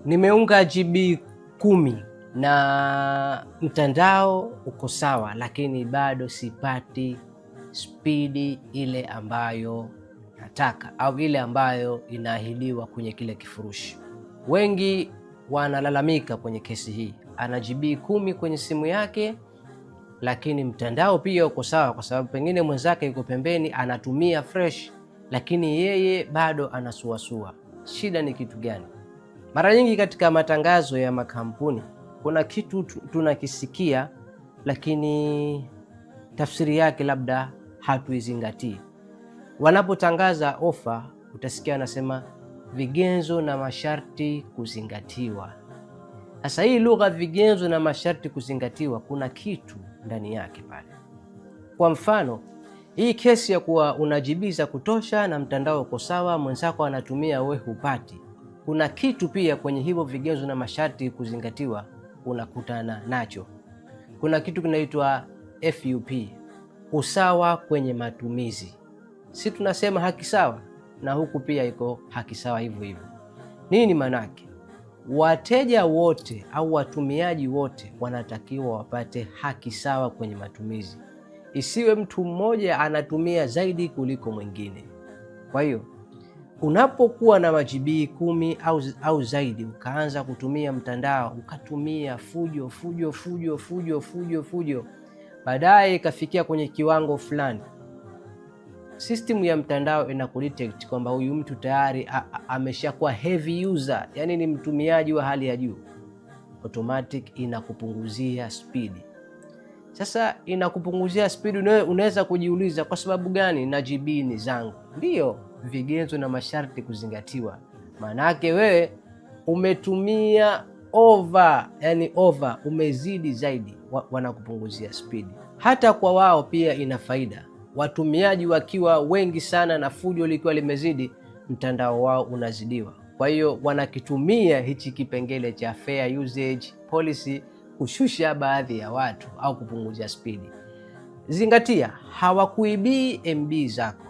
Nimeunga GB 10 na mtandao uko sawa, lakini bado sipati spidi ile ambayo nataka au ile ambayo inaahidiwa kwenye kile kifurushi. Wengi wanalalamika kwenye kesi hii, ana GB 10 kwenye simu yake, lakini mtandao pia uko sawa, kwa sababu pengine mwenzake yuko pembeni anatumia fresh, lakini yeye bado anasuasua. Shida ni kitu gani? Mara nyingi katika matangazo ya makampuni kuna kitu tunakisikia, lakini tafsiri yake labda hatuizingatii. Wanapotangaza ofa, utasikia wanasema vigezo na masharti kuzingatiwa. Sasa hii lugha vigezo na masharti kuzingatiwa, kuna kitu ndani yake pale. Kwa mfano, hii kesi ya kuwa unajibiza kutosha na mtandao uko sawa, mwenzako anatumia, we hupati, kuna kitu pia kwenye hivyo vigezo na masharti kuzingatiwa unakutana nacho. Kuna kitu kinaitwa FUP, usawa kwenye matumizi. Si tunasema haki sawa, na huku pia iko haki sawa hivyo hivyo. Nini manake? Wateja wote au watumiaji wote wanatakiwa wapate haki sawa kwenye matumizi, isiwe mtu mmoja anatumia zaidi kuliko mwingine. Kwa hiyo unapokuwa na majibii 10 au zaidi, ukaanza kutumia mtandao, ukatumia fujo fujo fujo fujo fujo fujo, baadaye ikafikia kwenye kiwango fulani, system ya mtandao inakudetect kwamba huyu mtu tayari ameshakuwa heavy user, yani ni mtumiaji wa hali ya juu, automatic inakupunguzia speed. Sasa inakupunguzia speed, unaweza kujiuliza kwa sababu gani? Na GB ni zangu. Ndiyo, vigezo na masharti kuzingatiwa. Maanake wewe umetumia over, yani over, umezidi zaidi, wanakupunguzia speed. Hata kwa wao pia ina faida. Watumiaji wakiwa wengi sana na fujo likiwa limezidi, mtandao wao unazidiwa. Kwa hiyo wanakitumia hichi kipengele cha fair usage policy kushusha baadhi ya watu au kupunguzia spidi. Zingatia, hawakuibii MB zako.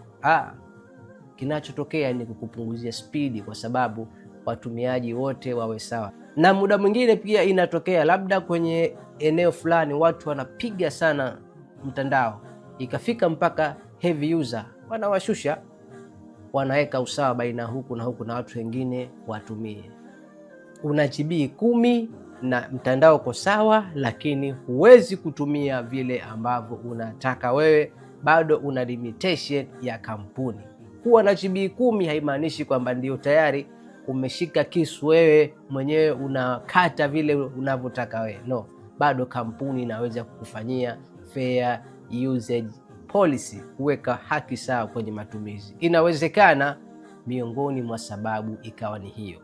Kinachotokea ni kukupunguzia spidi, kwa sababu watumiaji wote wawe sawa. Na muda mwingine pia inatokea labda kwenye eneo fulani watu wanapiga sana mtandao, ikafika mpaka heavy user, wanawashusha, wanaweka usawa baina huku na huku na watu wengine watumie. Una GB 10 na mtandao uko sawa, lakini huwezi kutumia vile ambavyo unataka wewe, bado una limitation ya kampuni. Kuwa na GB 10 haimaanishi kwamba ndio tayari umeshika kisu wewe mwenyewe unakata vile unavyotaka wewe. No, bado kampuni inaweza kukufanyia fair usage policy, kuweka haki sawa kwenye matumizi. Inawezekana miongoni mwa sababu ikawa ni hiyo.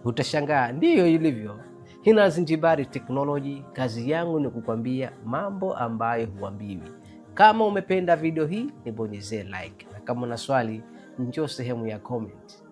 Utashangaa, ndiyo ilivyo. Hina Alzenjbary Technology, kazi yangu ni kukwambia mambo ambayo huambiwi. Kama umependa video hii, nibonyezee like, na kama una swali, njoo sehemu ya comment.